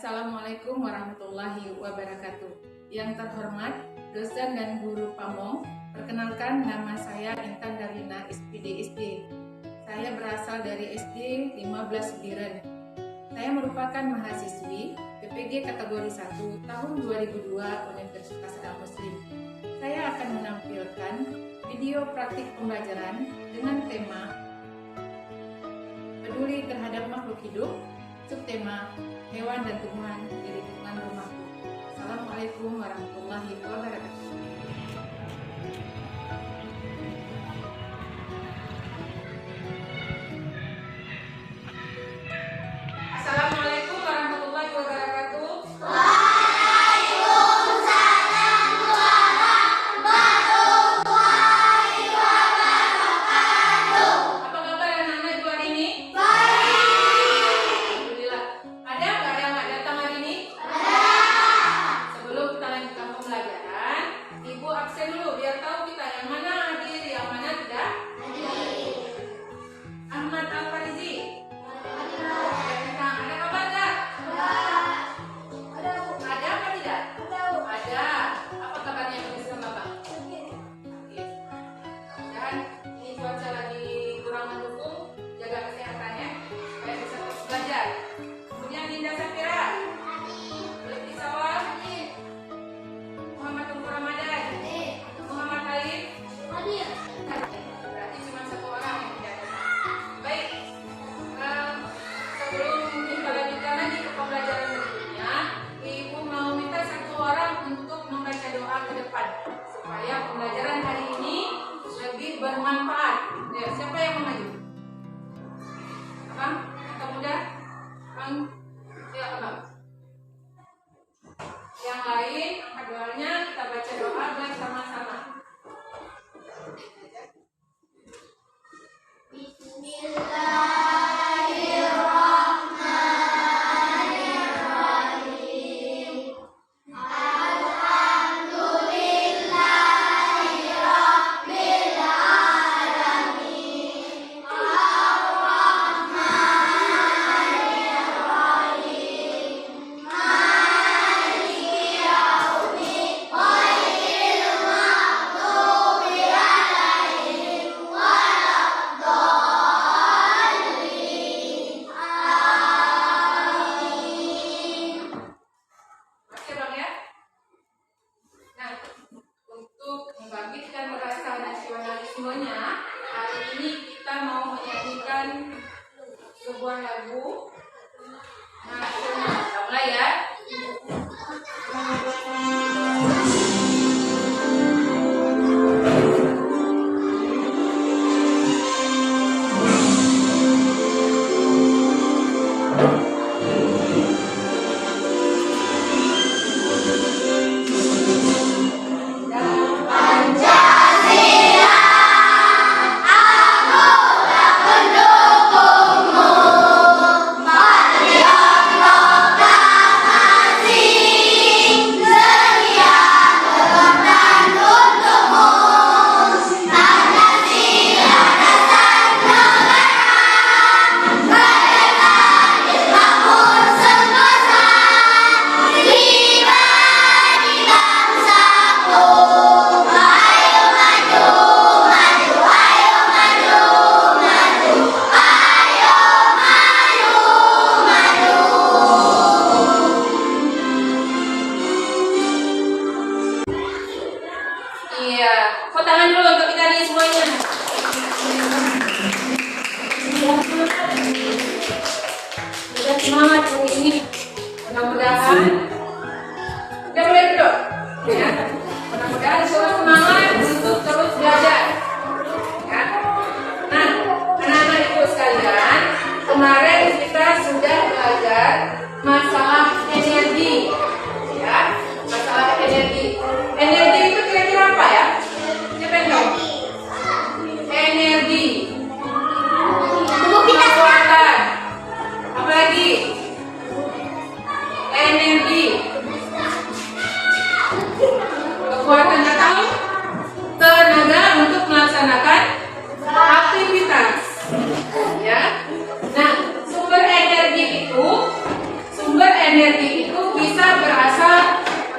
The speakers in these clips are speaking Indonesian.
Assalamualaikum warahmatullahi wabarakatuh. Yang terhormat dosen dan guru Pamong, perkenalkan nama saya Intan Darlina SPD SD. Saya berasal dari SD 15 Biren. Saya merupakan mahasiswi PPG kategori 1 tahun 2002 Universitas Al-Muslim. Saya akan menampilkan video praktik pembelajaran dengan tema peduli terhadap makhluk hidup, subtema hewan dan tumbuhan di lingkungan rumahku. Assalamualaikum warahmatullahi wabarakatuh. Assalamualaikum warahmatullahi wabarakatuh. Waalaikumsalam warahmatullahi wabarakatuh. Apa kabar anak-anak ibu hari ini? Baik. Alhamdulillah. Ada nggak yang nggak datang hari ini? Ada. Sebelum kita lanjutkan pembelajaran, ibu absen dulu biar tahu kita yang mana hadir, yang mana tidak. Ahmad Al-Farizi. Ada kabar nggak? Ada apa tidak? Ada. Apa kabarnya Ibu sama Bapak? Dan ini cuaca lagi kurang mendukung, jaga kesehatannya supaya bisa terus belajar. Kemudian Dinda Safira, Lutfi Sawal, Muhammad Tunggu Ramadan, Muhammad Khalid. Berarti cuma satu orang yang tidak datang. Baik. Sebelum kita lanjutkan lagi ke pembelajaran berikutnya, Ibu mau minta satu orang untuk membaca doa ke depan supaya pembelajaran hari ini lebih bermanfaat. Ya, siapa yang mau maju? Abang, atau muda? Abang, ya abang. Yang lain, angkat doanya, kita baca doa bersama-sama. Bismillahirrahmanirrahim. Alhamdulillahirabbil alamin. Ar-Rahmanirrahim. Maliki yaumiddin. Ghairil maghdubi alaihim waladdallin. Amin. Oke bang ya. Nah, untuk membangkitkan rasa nasionalismenya, hari ini kita mau menyanyikan sebuah lagu nasional. Kita mulai ya. Pancasila, aku tak mendukungmu. Patriot proklamasi, setia berkorban untukmu. Pancasila dasar negara, mereka dibangun sentosa, pribadi bangsaku. Ayo maju, maju, ayo maju, maju, ayo maju, maju. Iya, kau tangan dulu untuk kita nih semuanya. Sudah semangat hari ini. Mudah-mudahan udah boleh duduk. Ya. Mudah-mudahan semua semangat untuk terus belajar. Ya. Nah, anak-anak ibu sekalian, kemarin kita sudah belajar masalah energi. Ya, masalah energi. Energi itu kira-kira apa ya? Siapa yang tahu? Energi. Tubuh kita Kekuatan. Apa lagi? Energi.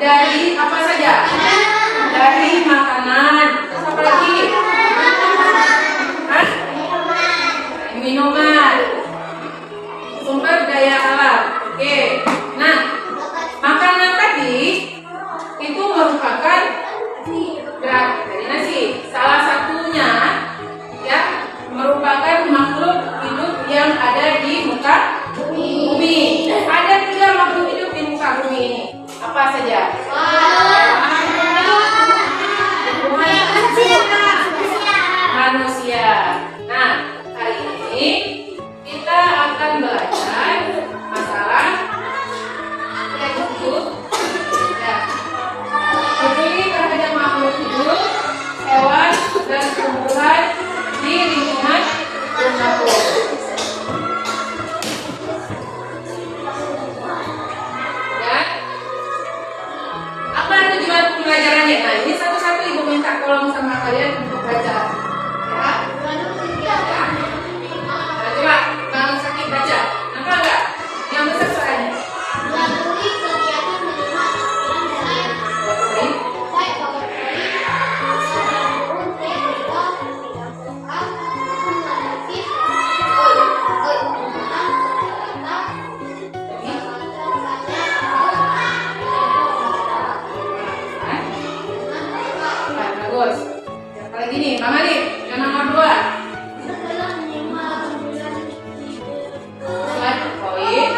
Dari apa saja? Dari makanan. Terus apa lagi? Hah? Minuman. Sumber daya alam. Oke. Nah, makanan tadi itu merupakan dari nasi. Salah satunya ya merupakan makhluk hidup yang ada di muka bumi. Ada 3 makhluk hidup di muka bumi ini. Apa saja? Manusia. Nah, hari ini kita akan belajar masalah hidup. Ya. Peduli terhadap makhluk hidup, hewan dan tumbuhan di lingkungan rumahku. Ya. Apa tujuan pembelajarannya? Nah, ini satu-satu ibu minta tolong sama kalian untuk baca. Ya. Nah, coba Bang Sakit baca. Apa enggak? Yang besar soalnya. Melalui kegiatan menerima pikiran dan lain. Baik bapak Bagus. Siapa lagi nih? Bang Ali, yang nomor 2. Selain poin.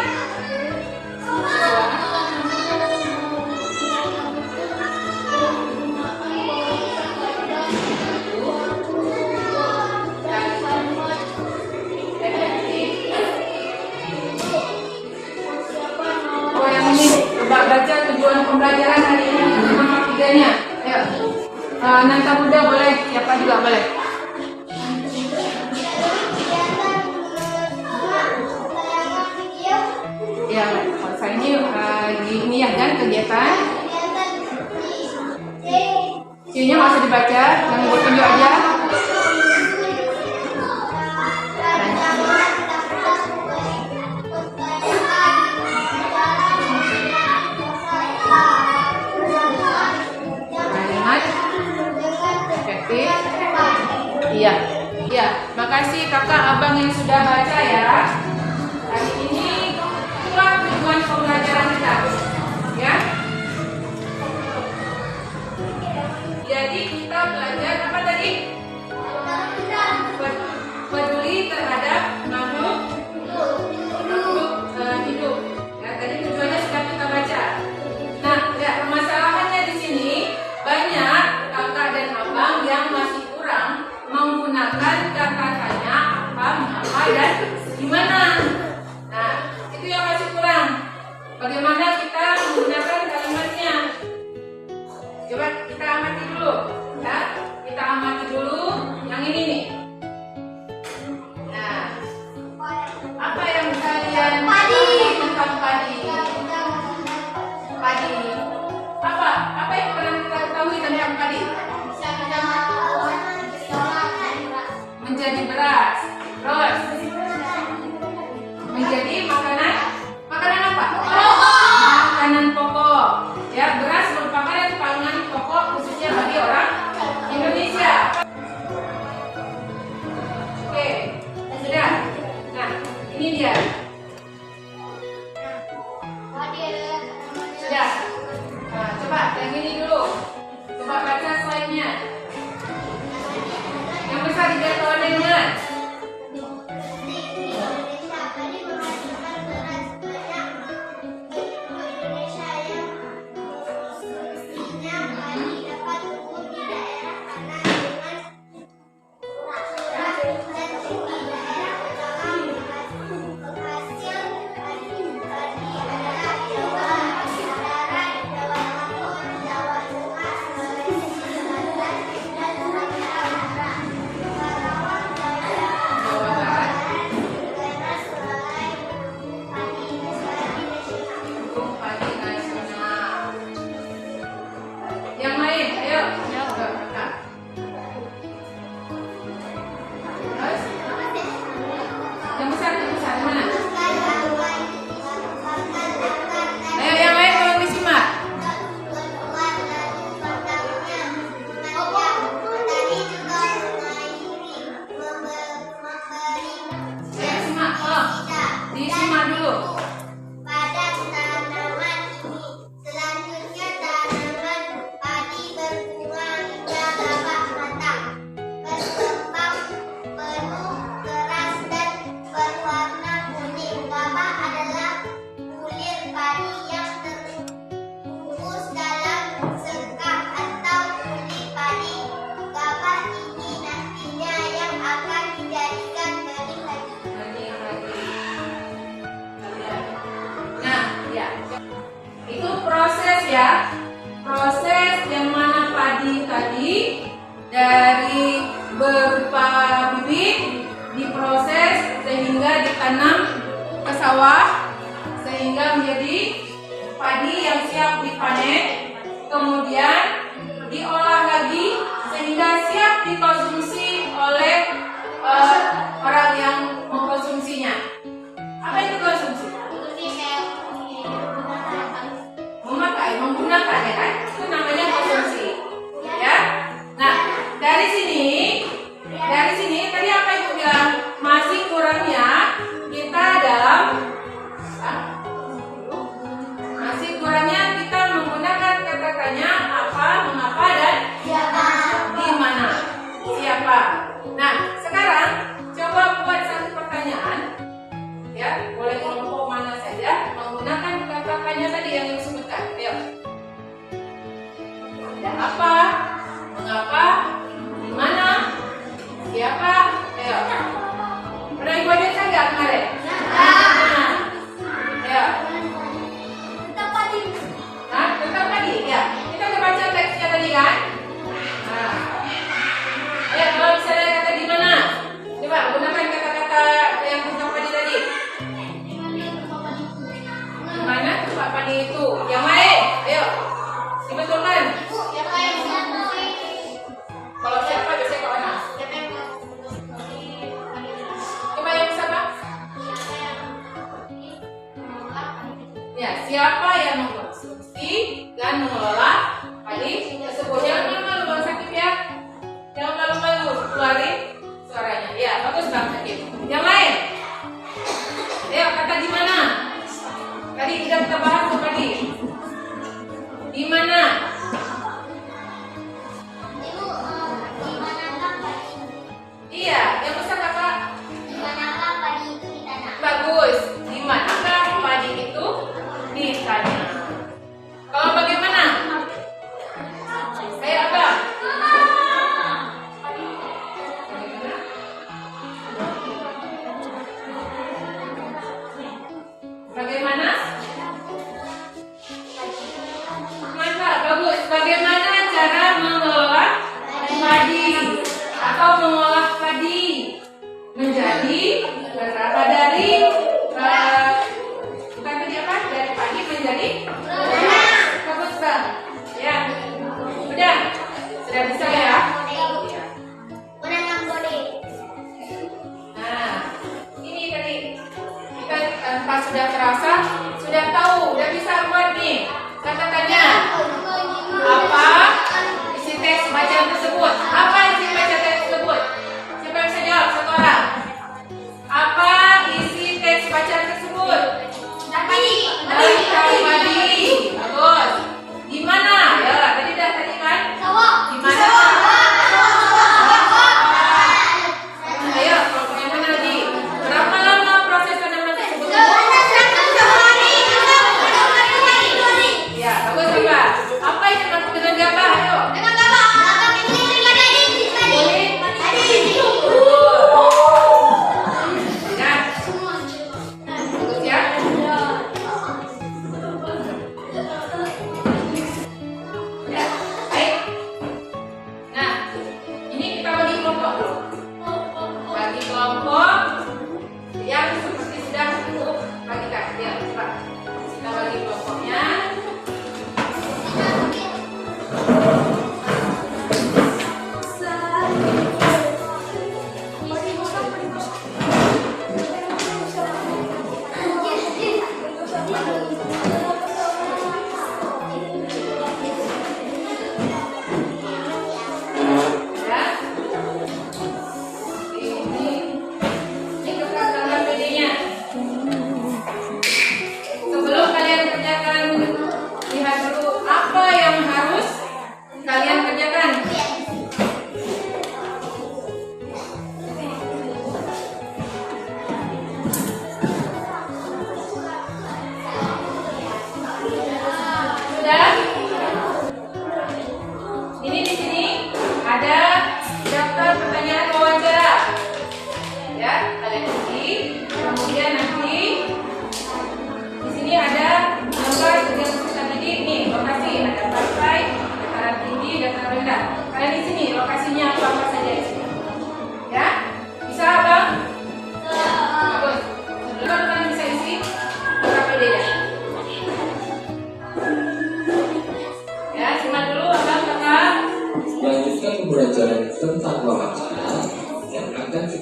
Oh, yang ini. Coba baca tujuan pembelajaran hari ini nomor 3-nya. Ayo. Nanta Buddha boleh, siapa juga boleh. Ya, saya ini ini ya kan kegiatan. Q-nya nggak usah dibaca, yang ibu tunjuk aja. Kalimat efektif. Iya, iya. Makasih kakak abang yang sudah baca ya. Hari ini itulah tujuan pembelajaran kita, ya. Jadi kita belajar apa tadi? Peduli terhadap makhluk hidup. Ya, tadi tujuannya sudah kita baca. Nah, ya, permasalahannya di sini banyak kakak dan abang yang masih kurang menggunakan kata-katanya apa, mengapa, dan gimana. Nah, itu yang masih kurang. Bagaimana kita menggunakan kalimatnya? Coba kita amati dulu, ya. Kita amati dulu yang ini nih. Nah, proses ya. Proses yang mana padi tadi dari berupa bibit diproses sehingga ditanam ke sawah sehingga menjadi padi yang siap dipanen, kemudian diolah lagi sehingga siap dikonsumsi oleh orang yang mengkonsumsinya. Apa itu konsumsi? Memakai, menggunakan ya kan? Itu namanya konsumsi. Ya. Nah, dari sini tadi apa Ibu bilang? Masih kurangnya kita menggunakan kata-katanya apa, mengapa dan di mana. Siapa? Nah, sekarang coba buat satu pertanyaan. Ya, boleh kelompok mana saja menggunakan kata-katanya tadi yang disebutkan. Ayo. Ada apa? Mengapa? Di mana? Siapa? Ayo. Pernah Ibu baca nggak kemarin? Nah. Ayo. Tetap tadi. Ya. Kita udah baca teksnya tadi kan? Nah. Ayo, kalau misalnya kata di mana? Coba gunakan kata-kata yang tetap tadi. Di mana tempat padi itu? Yang lain. Ayo. Dibetulkan. Kalau siapa biasanya ke mana? Coba yang siapa? Ya, siapa yang mengkonsumsi dan mengelola padi tersebut? Jangan malu-malu Bang Sakit ya. Jangan malu-malu keluarin suaranya. Ya, bagus Bang Sakit. Yang lain? Ayo, kata di mana? Tadi sudah kita bahas tuh tadi. Di mana? Iya, yang besar Kakak. Bagus. Di manakah padi itu ditanam? Kalau bagaimana? Kayak apa? Bagaimana? Mantap, bagus. Bagaimana cara mengelola padi atau mengolah padi menjadi berapa dari bukan tadi apa? Dari padi menjadi bagus Bang. Ya, sudah bisa ya. Nah, ini tadi kita tanpa sudah terasa, sudah tahu, sudah bisa buat nih kata-katanya. Apa isi teks bacaan tersebut? Apa isi bacaan teks tersebut? Siapa yang bisa jawab? Satu orang. Apa isi teks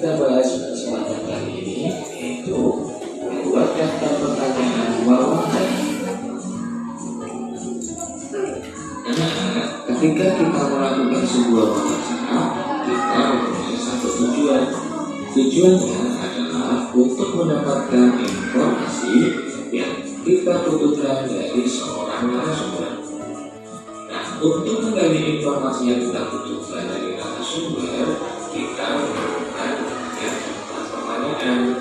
kita bahas pada kesempatan kali ini yaitu membuat daftar pertanyaan wawancara. Anak-anak, ketika kita melakukan sebuah wawancara, kita mempunyai satu tujuan. Tujuannya adalah untuk mendapatkan informasi yang kita butuhkan dari seorang narasumber. Nah, untuk menggali informasi yang kita butuhkan dari narasumber, kita memerlukan daftar pertanyaan.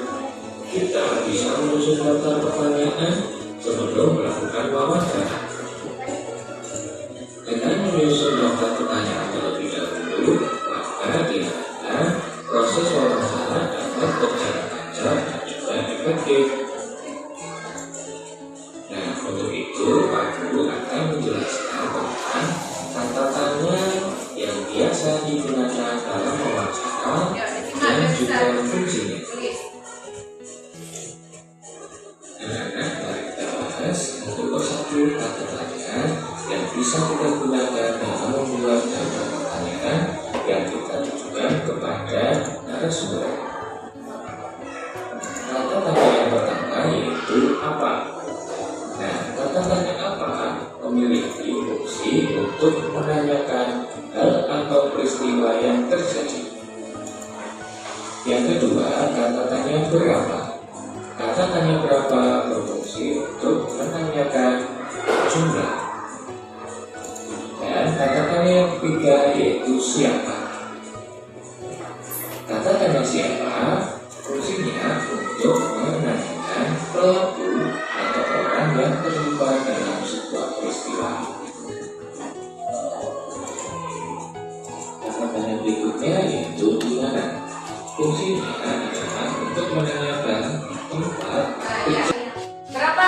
Kita bisa menyusun daftar pertanyaan sebelum melakukan wawancara. Dengan menyusun daftar pertanyaan terlebih dahulu, maka diharapkan proses wawancara dapat berjalan lancar dan juga efektif. Nah, untuk itu Pak Guru akan menjelaskan tentang kata tanya yang biasa digunakan dalam wawancara dan juga fungsinya. Anak-anak, mari kita bahas satu persatu kata tanya yang bisa kita gunakan dalam membuat daftar pertanyaan yang kita tujukan kepada narasumber. Kata tanya yang pertama yaitu apa. Nah, kata tanya apa memiliki fungsi untuk menanyakan hal atau peristiwa yang terjadi. Yang kedua, kata tanya berapa. Kata tanya berapa berfungsi untuk menanyakan jumlah. Dan kata tanya yang ketiga yaitu siapa. Kata tanya siapa fungsinya untuk menanyakan pelaku atau orang yang terlibat dalam sebuah peristiwa. Kata tanya berikutnya yaitu di mana. Fungsinya adalah untuk menanyakan tempat. Berapa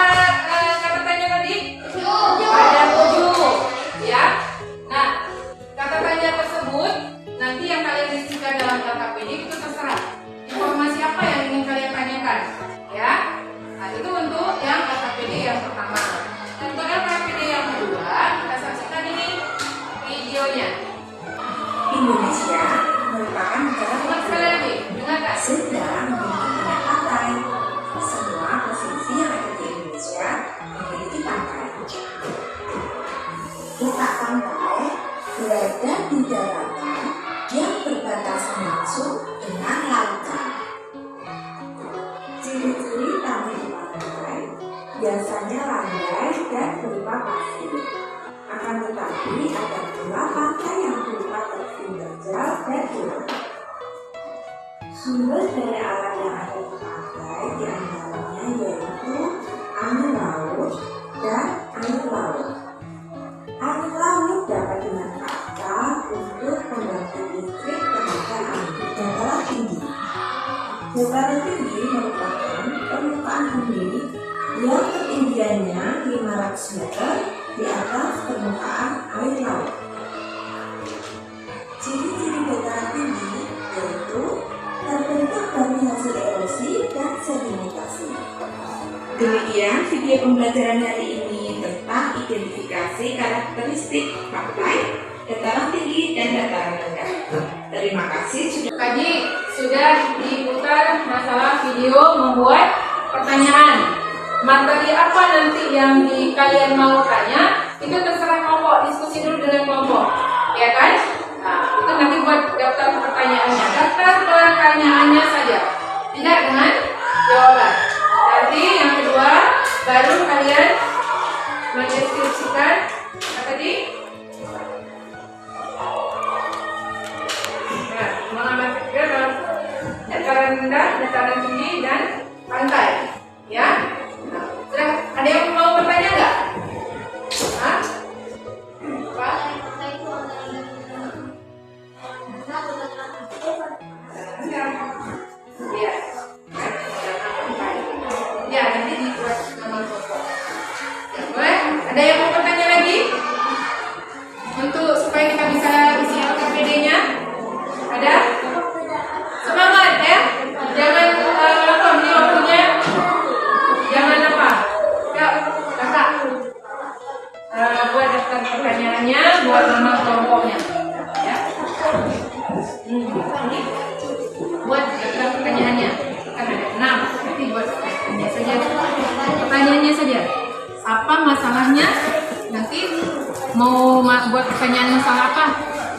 kata tanya tadi? Ada 7, ya. Nah, kata tanya tersebut nanti yang kalian isikan dalam LKPD itu terserah. Informasi apa yang ingin kalian tanyakan, ya. Nah, itu untuk yang LKPD yang pertama. Dan untuk LKPD yang kedua, kita saksikan ini videonya. Indonesia merupakan negara Sekali lagi, dengarkan. sedang memiliki banyak pantai. Semua provinsi yang ada di Indonesia memiliki pantai. Letak pantai berada di daratan yang berbatasan langsung dengan lautan. Ciri-ciri tanah di pantai biasanya landai dan berupa pasir. Akan tetapi ada pula pantai yang berupa tebing terjal dan curam. Sumber dari alam yang ada di pantai diantaranya yaitu angin laut dan air laut. Air laut dapat dimanfaatkan untuk pembangkit listrik tenaga angin dataran tinggi. Dataran tinggi merupakan permukaan bumi yang ketinggiannya 500 meter di atas permukaan air laut. Ciri-ciri dataran tinggi yaitu terbentuk dari hasil erosi dan sedimentasi. Demikian video pembelajaran hari ini tentang identifikasi karakteristik pantai, dataran tinggi dan dataran rendah. Terima kasih sudah. Tadi sudah diputar masalah video membuat pertanyaan. Materi apa nanti yang kalian mau tanya, itu terserah kelompok, diskusi dulu dengan kelompok, ya kan? Nah, itu nanti buat daftar pertanyaannya. Daftar pertanyaannya saja, tidak dengan jawaban. Nanti yang kedua, baru kalian mendeskripsikan apa tadi? Nah, mengamati dalam dataran rendah, dataran tinggi, dan pantai, ya. Nah, sudah ada yang mau bertanya nggak? Hah? Apa? Iya. Ya, nanti dibuat nama kelompok. Ya, boleh? Ada yang mau bertanya lagi? Untuk supaya kita bisa isi LKPD-nya? Ada? Semangat ya! Jangan apa nih waktunya? Jangan apa? Ya, kakak. Buat daftar pertanyaannya, buat nama kelompoknya. Ya. Buat pertanyaannya saja. Apa masalahnya? Nanti mau buat pertanyaan masalah apa?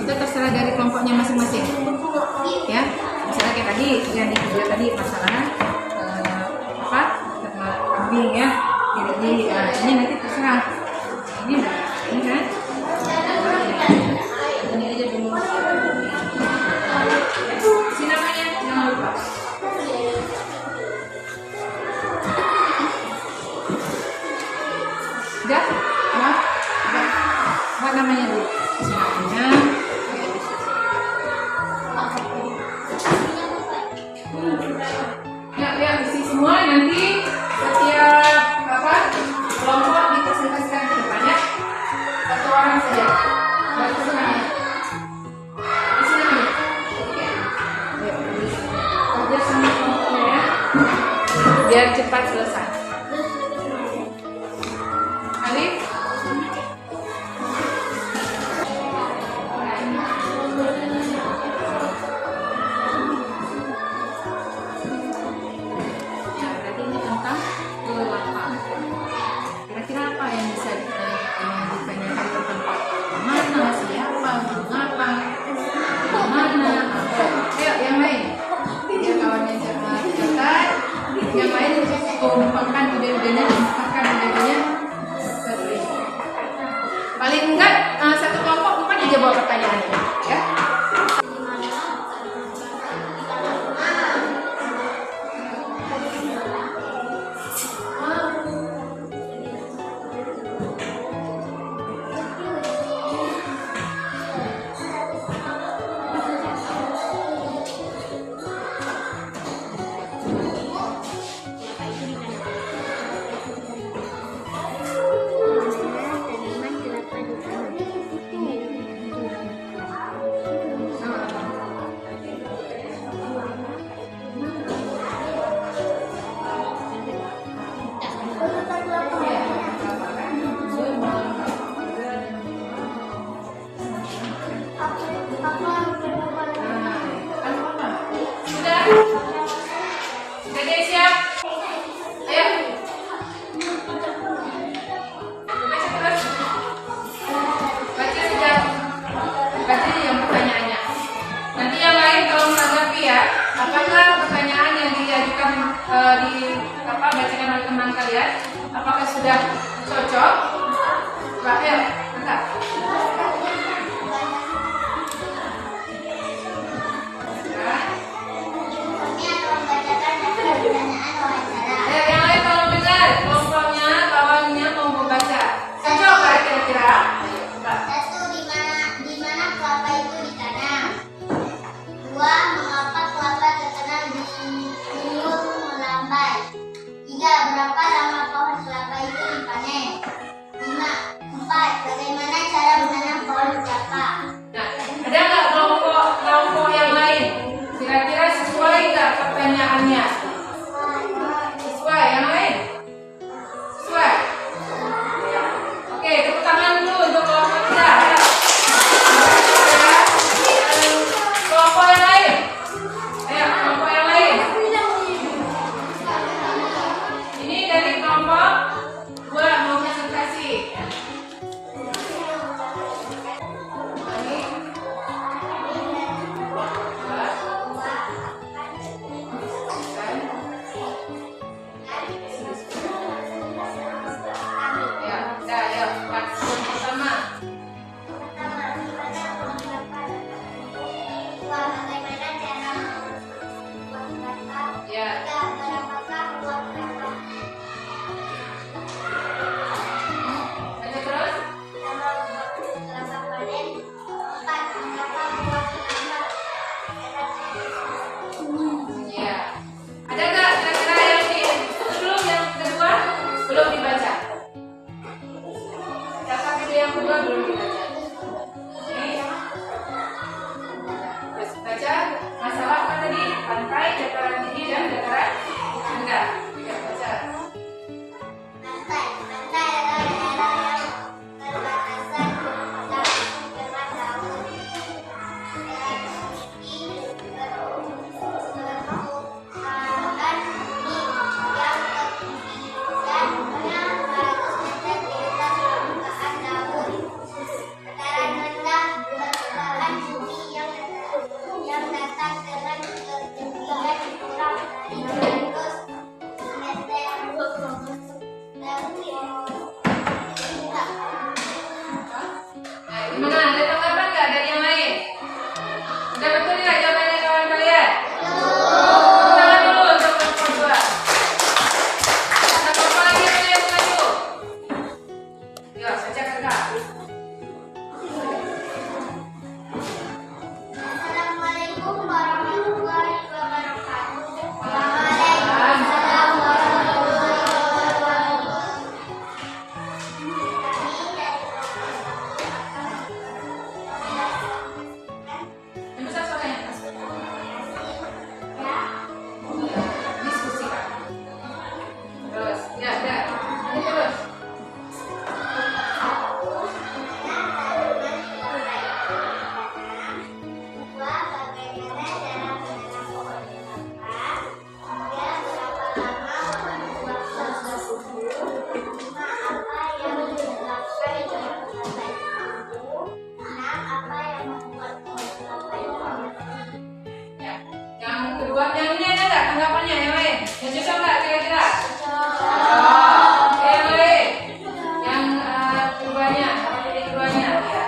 Itu terserah dari kelompoknya masing-masing. Ya, misalnya kayak tadi yang kedua tadi masalah apa? Ternak kambing ya. Jadi ini nanti terserah. Ini kan? Ini aja dulu. Si namanya jangan lupa. Udah? Apa namanya dulu? Si namanya. Ya, isi semua nanti setiap kelompok dipresentasikan ke depannya. Satu orang saja. Baca namanya. Isi namanya. Kerja sama kelompoknya ya. Biar cepat selesai. Alif. Kira-kira apa yang bisa ditanyakan tentang mana, siapa, mengapa, mana, apa. Ayo yang lain. Biar kawannya jangan catat. Yang lain kumpulkan ide-idenya, paling enggak satu kelompok 4 aja bawa pertanyaannya, ya. Bacakan oleh teman kalian, apakah sudah cocok? Ayo, angkat. Ayo, yang lain kalau dengar, kelompoknya, kawannya mau membaca. Cocok nggak kira-kira? Satu, di mana kelapa itu ditanam? Dua, mengapa kelapa terkenal di gunung melambai? Tiga, berapa lama pohon kelapa itu dipanen? 5, 4, bagaimana cara Buat yang ini ada nggak tanggapannya yang lain? Yang cocok nggak kira-kira? Oke, yang lain? Yang keduanya, apa jadi keduanya? Ya.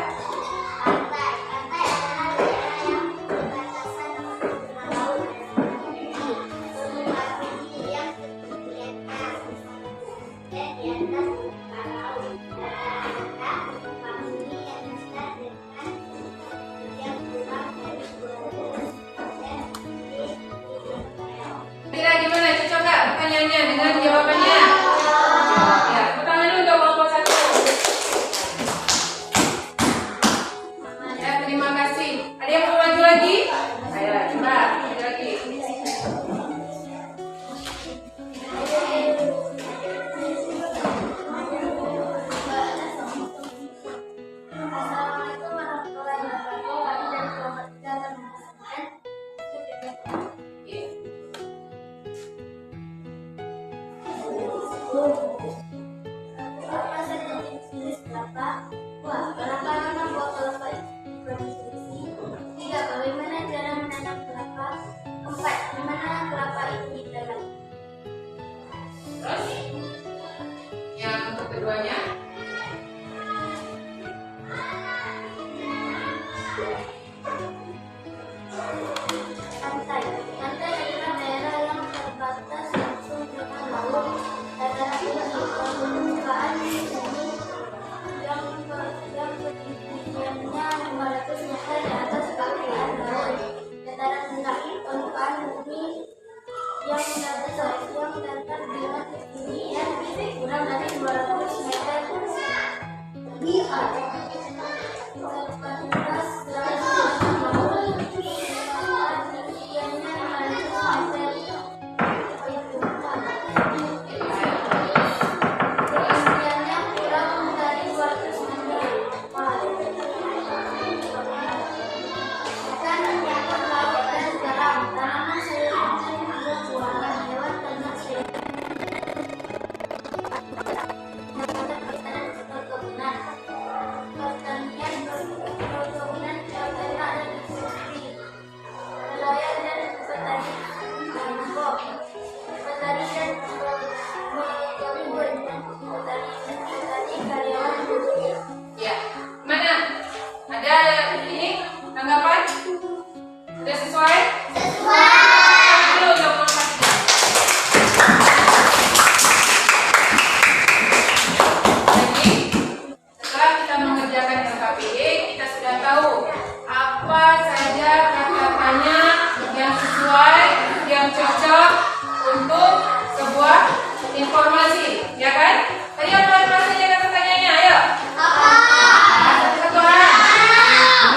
Kira gimana? Cocok nggak pertanyaannya dengan jawabannya? Ya, pertama dulu untuk kelompok 1. Ya, terima kasih. Ada yang mau maju lagi? Ayo, coba maju lagi. Assalamualaikum warahmatullahi wabarakatuh. Kami dari kelompok 3 teman-teman. Apa saja jenis kelapa? Wah, kelapa memang buah kelapa itu berdistribusi. 3. Bagaimana cara menanam kelapa? 4. Di mana kelapa itu ditanam? Terus, yang untuk keduanya? Pantai. Pantai adalah daerah yang terbatas langsung dengan laut. Dataran tinggi, permukaan bumi yang ketinggiannya 500 meter di atas permukaan laut. Dataran rendah, permukaan bumi yang datar dengan ketinggian kurang dari 200 meter di atas. Ya, mana? Ada ini tanggapan? Sudah sesuai? Dulu untuk kelompok 3. Jadi, setelah kita mengerjakan LKPD, kita sudah tahu apa saja kata-katanya yang sesuai, yang cocok untuk sebuah informasi, ya kan? Tadi apa saja kata-katanya? Ayo. Satu-satu orang.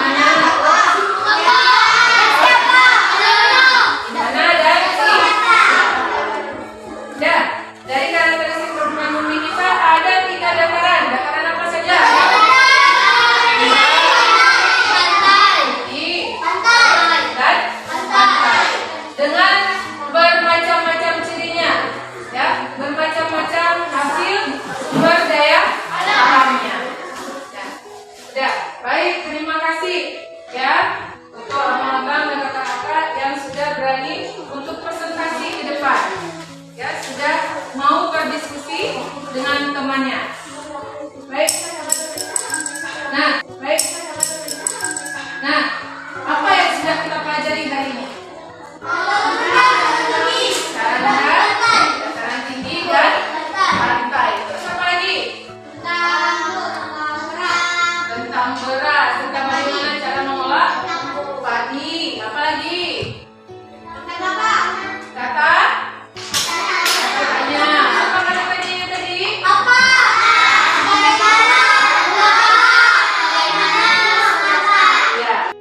Mana? Mana dan si? Ya, dari karakteristik permukaan bumi kita ada 3 dataran. Dataran apa saja? Dan pantai. Dengan bermacam-macam cirinya, ya, bermacam-macam hasil sumber daya alamnya. Ya, sudah. Baik, terima kasih ya untuk abang-abang dan kakak-kakak yang sudah berani untuk presentasi ke depan. Ya, sudah mau berdiskusi dengan temannya. Baik. Nah, apa yang sudah kita pelajari hari ini? Dataran tinggi dan pantai. Terus apa lagi? Tentang beras, tentang bagaimana cara mengolah padi. Apa lagi? Kata-katanya. Apa kata-katanya tadi? Ya.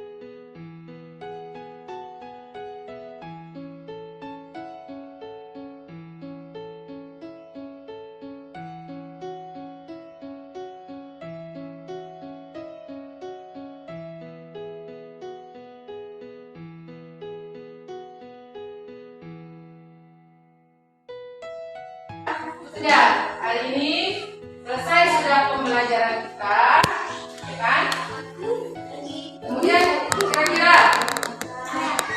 Sudah, hari ini selesai sudah pembelajaran kita, ya kan? Kemudian kira-kira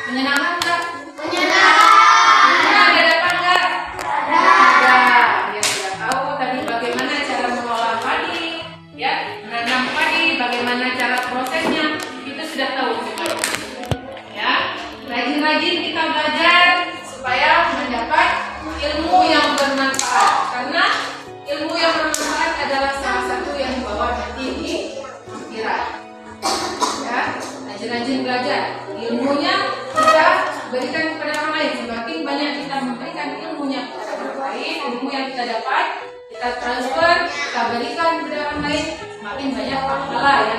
menyenangkan nggak? Menyenangkan. sudah tahu semuanya. Ya, rajin-rajin kita belajar supaya mendapat ilmu yang bermanfaat. Karena ilmu yang bermanfaat adalah salah satu yang dibawa nanti di akhirat. Ya, rajin-rajin belajar. Ilmunya kita berikan kepada orang lain. Semakin banyak kita memberikan ilmunya kepada orang lain, ilmu yang kita dapat, kita transfer, kita berikan kepada orang lain, semakin banyak pahala ya.